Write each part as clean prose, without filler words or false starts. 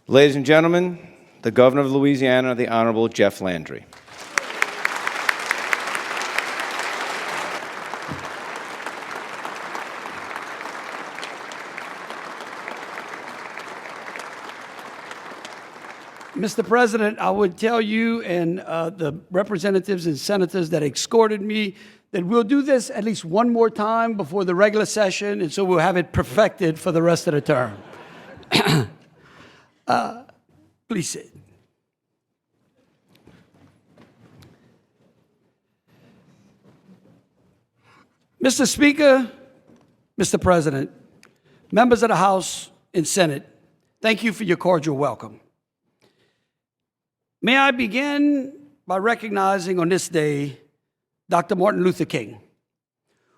Ladies and gentlemen, the Governor of Louisiana, the Honorable Jeff Landry. Mr. President, I would tell you and the representatives and senators that escorted me that we'll do this at least one more time before the regular session, and so we'll have it perfected for the rest of the term. Please sit. Mr. Speaker, Mr. President, members of the House and Senate, thank you for your cordial welcome. May I begin by recognizing on this day Dr. Martin Luther King,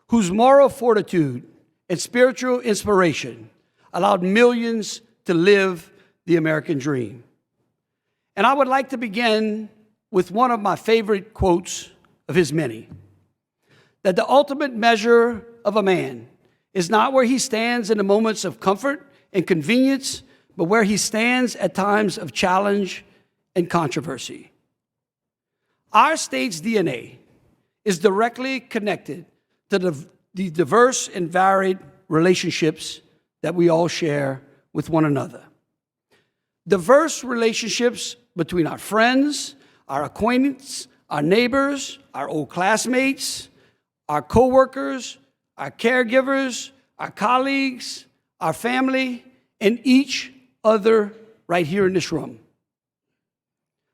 whose moral fortitude and spiritual inspiration allowed millions to live the American dream. And I would like to begin with one of my favorite quotes of his many, that the ultimate measure of a man is not where he stands in the moments of comfort and convenience, but where he stands at times of challenge and controversy. Our state's DNA is directly connected to the diverse and varied relationships that we all share with one another. Diverse relationships between our friends, our acquaintances, our neighbors, our old classmates, our coworkers, our caregivers, our colleagues, our family, and each other right here in this room.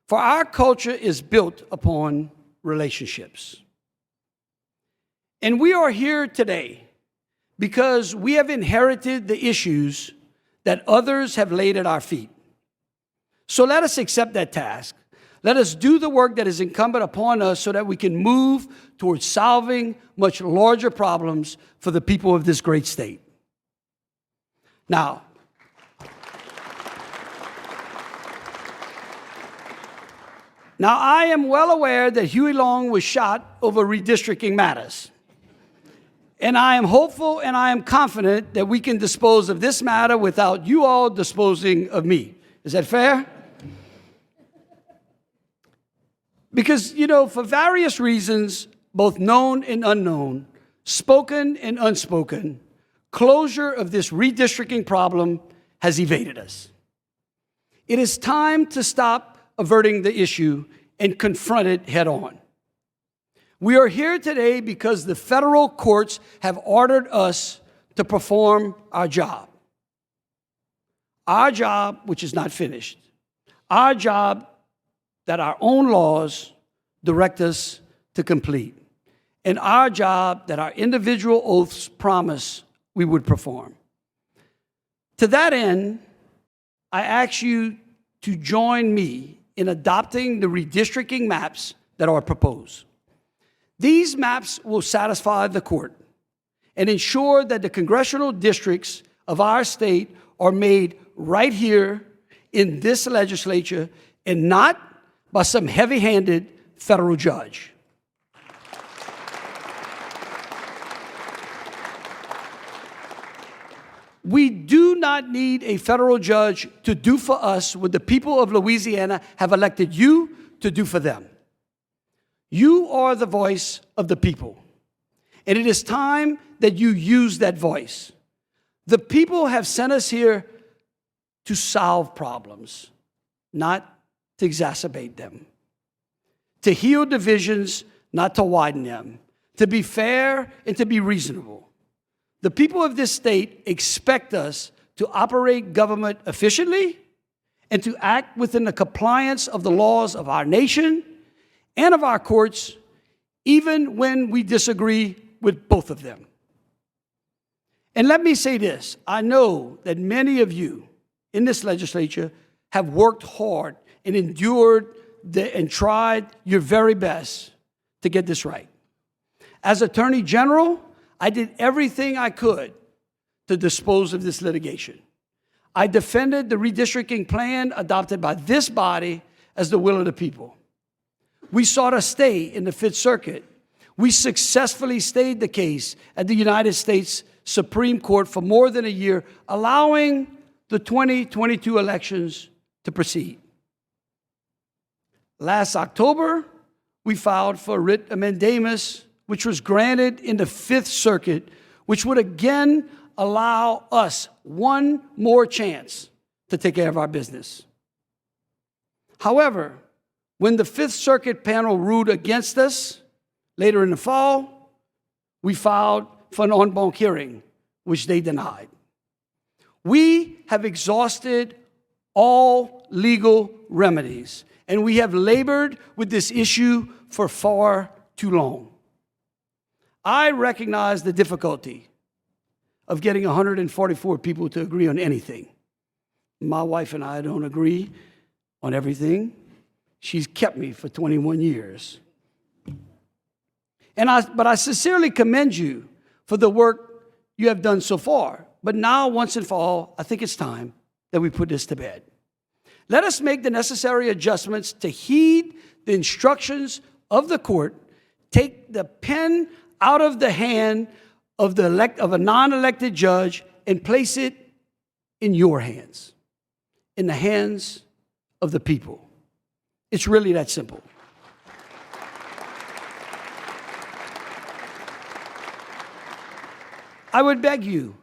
For our culture is built upon relationships. And we are here today because we have inherited the issues that others have laid at our feet. So let us accept that task. Let us do the work that is incumbent upon us so that we can move towards solving much larger problems for the people of this great state. Now, I am well aware that Huey Long was shot over redistricting matters. And I am hopeful and I am confident that we can dispose of this matter without you all disposing of me. Is that fair? Because, for various reasons, both known and unknown, spoken and unspoken, closure of this redistricting problem has evaded us. It is time to stop averting the issue and confront it head on. We are here today because the federal courts have ordered us to perform our job. Our job, which is not finished. Our job that our own laws direct us to complete. And our job that our individual oaths promise we would perform. To that end, I ask you to join me in adopting the redistricting maps that are proposed. These maps will satisfy the court and ensure that the congressional districts of our state are made right here in this legislature and not by some heavy-handed federal judge. We do not need a federal judge to do for us what the people of Louisiana have elected you to do for them. You are the voice of the people, and it is time that you use that voice. The people have sent us here to solve problems, not to exacerbate them, to heal divisions, not to widen them, to be fair and to be reasonable. The people of this state expect us to operate government efficiently and to act within the compliance of the laws of our nation and of our courts, even when we disagree with both of them. And let me say this, I know that many of you in this legislature have worked hard and endured and tried your very best to get this right. As Attorney General, I did everything I could to dispose of this litigation. I defended the redistricting plan adopted by this body as the will of the people. We sought a stay in the Fifth Circuit. We successfully stayed the case at the United States Supreme Court for more than a year, allowing the 2022 elections to proceed. Last October, we filed for writ of mandamus, which was granted in the Fifth Circuit, which would again allow us one more chance to take care of our business. However, when the Fifth Circuit panel ruled against us later in the fall, we filed for an en banc hearing, which they denied. We have exhausted all legal remedies, and we have labored with this issue for far too long. I recognize the difficulty of getting 144 people to agree on anything. My wife and I don't agree on everything. She's kept me for 21 years. But I sincerely commend you for the work you have done so far. But now, once and for all, I think it's time that we put this to bed. Let us make the necessary adjustments to heed the instructions of the court, take the pen out of the hand of a non-elected judge, and place it in your hands, in the hands of the people. It's really that simple. I would beg you,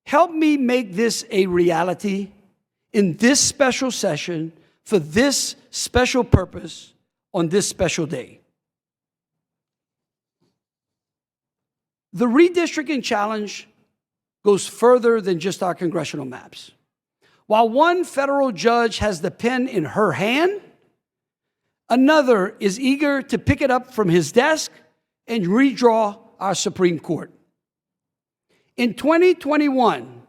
help me make this a reality in this special session for this special purpose on this special day. The redistricting challenge goes further than just our congressional maps. While one federal judge has the pen in her hand, another is eager to pick it up from his desk and redraw our Supreme Court. In 2021,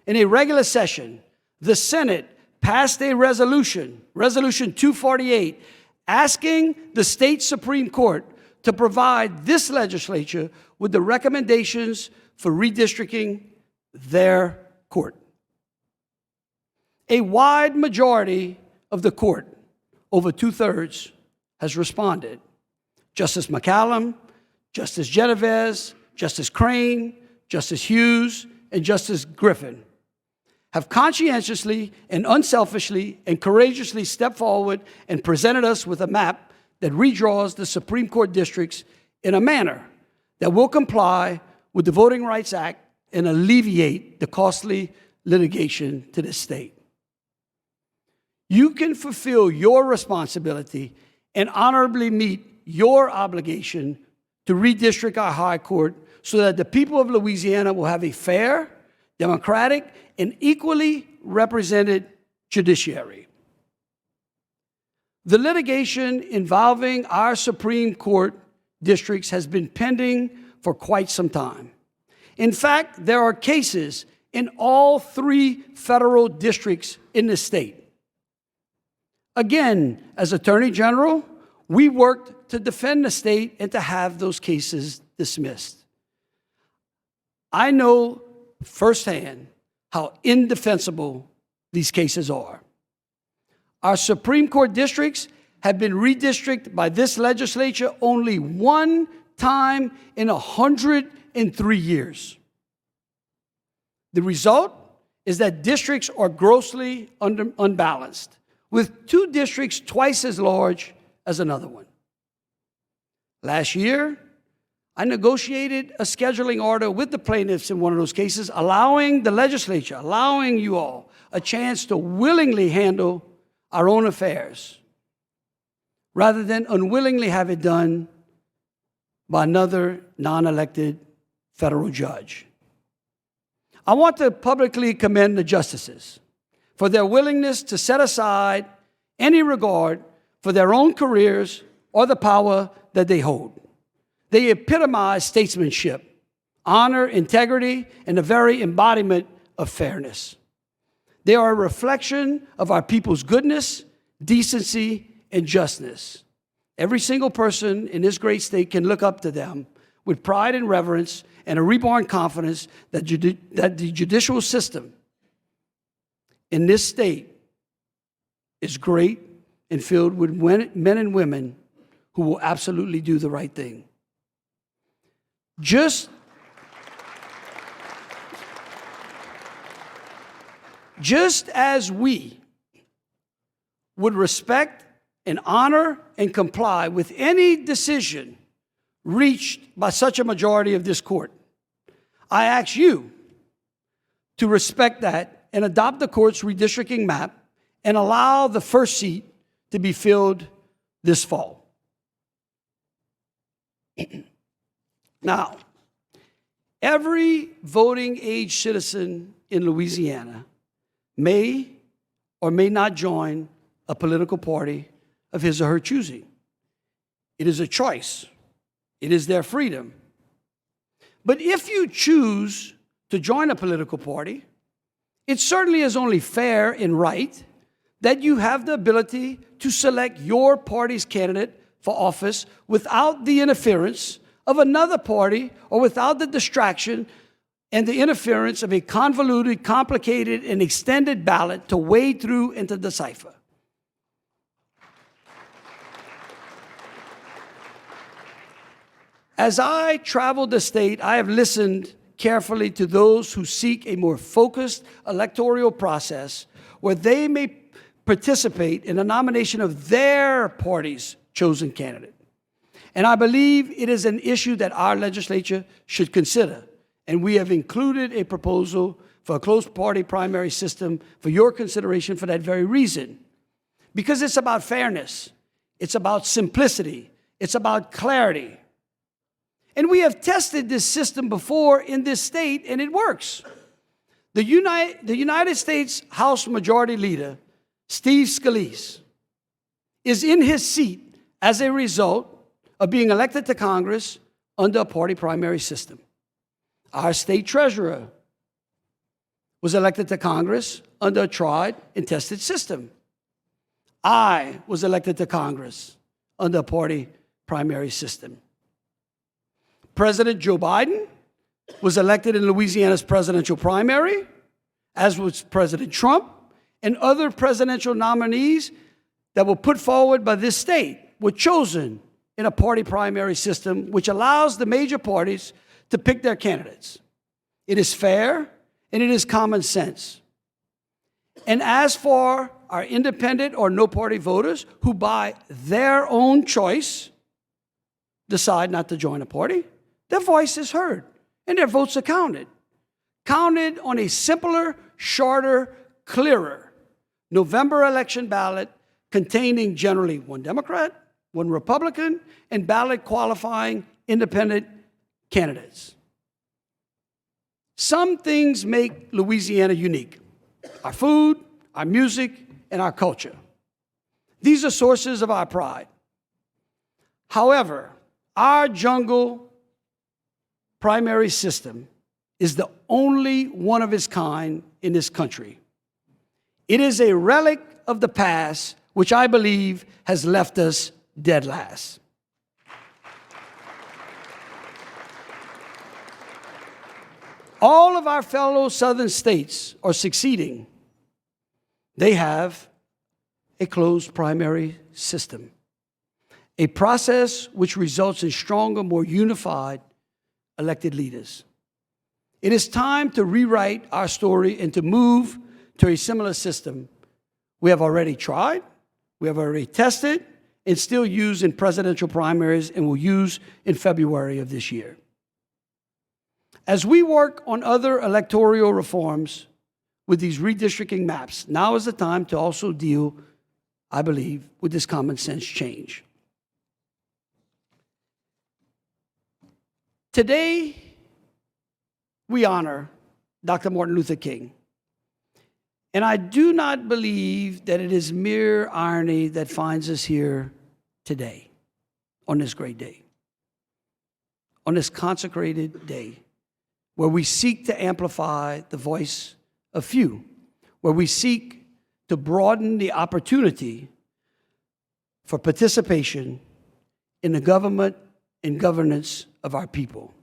in a regular session, the Senate passed a resolution, Resolution 248, asking the state Supreme Court to provide this legislature with the recommendations for redistricting their court. A wide majority of the court, over 2/3, has responded. Justice McCallum, Justice Genovese, Justice Crane, Justice Hughes, and Justice Griffin have conscientiously and unselfishly and courageously stepped forward and presented us with a map that redraws the Supreme Court districts in a manner that will comply with the Voting Rights Act and alleviate the costly litigation to this state. You can fulfill your responsibility and honorably meet your obligation to redistrict our high court so that the people of Louisiana will have a fair, democratic, and equally represented judiciary. The litigation involving our Supreme Court districts has been pending for quite some time. In fact, there are cases in all 3 federal districts in the state. Again, as Attorney General, we worked to defend the state and to have those cases dismissed. I know firsthand how indefensible these cases are. Our Supreme Court districts have been redistricted by this legislature only one time in 103 years. The result is that districts are grossly unbalanced, with 2 districts twice as large as another one. Last year, I negotiated a scheduling order with the plaintiffs in one of those cases, allowing the legislature, allowing you all, a chance to willingly handle our own affairs, rather than unwillingly have it done by another non-elected federal judge. I want to publicly commend the justices for their willingness to set aside any regard for their own careers or the power that they hold. They epitomize statesmanship, honor, integrity, and the very embodiment of fairness. They are a reflection of our people's goodness, decency, and justice. Every single person in this great state can look up to them with pride and reverence and a reborn confidence that the judicial system in this state is great and filled with men and women who will absolutely do the right thing. Just as we would respect and honor and comply with any decision reached by such a majority of this court. I ask you to respect that and adopt the court's redistricting map and allow the first seat to be filled this fall. Now, every voting age citizen in Louisiana may or may not join a political party of his or her choosing. It is a choice. It is their freedom. But if you choose to join a political party, it certainly is only fair and right that you have the ability to select your party's candidate for office without the interference of another party or without the distraction and the interference of a convoluted, complicated, and extended ballot to wade through and to decipher. As I traveled the state, I have listened carefully to those who seek a more focused electoral process where they may participate in the nomination of their party's chosen candidate. And I believe it is an issue that our legislature should consider. And we have included a proposal for a closed party primary system for your consideration for that very reason. Because it's about fairness, it's about simplicity, it's about clarity. And we have tested this system before in this state, and it works. The United States House Majority Leader, Steve Scalise, is in his seat as a result of being elected to Congress under a party primary system. Our state treasurer was elected to Congress under a tried and tested system. I was elected to Congress under a party primary system. President Joe Biden was elected in Louisiana's presidential primary, as was President Trump, and other presidential nominees that were put forward by this state were chosen in a party primary system, which allows the major parties to pick their candidates. It is fair and it is common sense. And as for our independent or no party voters who by their own choice decide not to join a party, their voice is heard and their votes are counted. Counted on a simpler, shorter, clearer November election ballot containing generally one Democrat, one Republican, and ballot qualifying independent candidates. Some things make Louisiana unique: our food, our music, and our culture. These are sources of our pride. However, our jungle primary system is the only one of its kind in this country. It is a relic of the past, which I believe has left us dead last. All of our fellow southern states are succeeding. They have a closed primary system, a process which results in stronger, more unified elected leaders. It is time to rewrite our story and to move to a similar system we have already tried, we have already tested, and still use in presidential primaries and will use in February of this year. As we work on other electoral reforms with these redistricting maps, now is the time to also deal, I believe, with this common sense change. Today, we honor Dr. Martin Luther King. And I do not believe that it is mere irony that finds us here today, on this great day, on this consecrated day, where we seek to amplify the voice of few, where we seek to broaden the opportunity for participation in the government and governance of our people.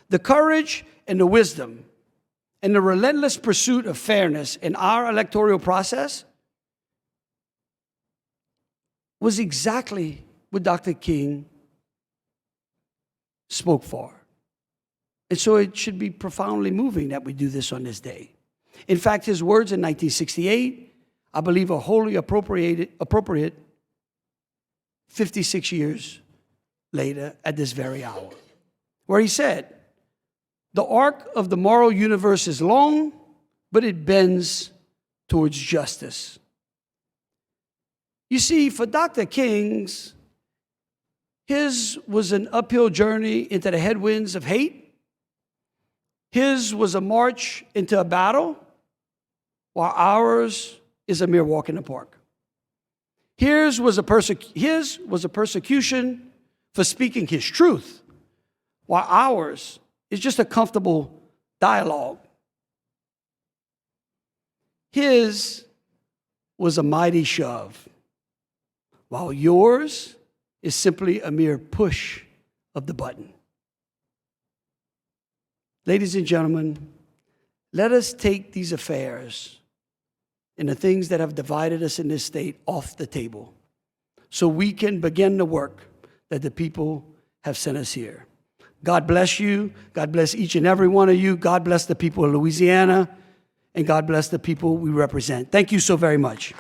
The courage and the wisdom and the relentless pursuit of fairness in our electoral process was exactly what Dr. King spoke for. And so it should be profoundly moving that we do this on this day. In fact, his words in 1968, I believe, are wholly appropriate 56 years later at this very hour, where he said, "The arc of the moral universe is long, but it bends towards justice." You see, for Dr. King's, his was an uphill journey into the headwinds of hate. His was a march into a battle, while ours is a mere walk in the park. His was a persecution for speaking his truth, while ours is just a comfortable dialogue. His was a mighty shove, while yours is simply a mere push of the button. Ladies and gentlemen, let us take these affairs and the things that have divided us in this state off the table so we can begin the work that the people have sent us here. God bless you. God bless each and every one of you. God bless the people of Louisiana, and God bless the people we represent. Thank you so very much.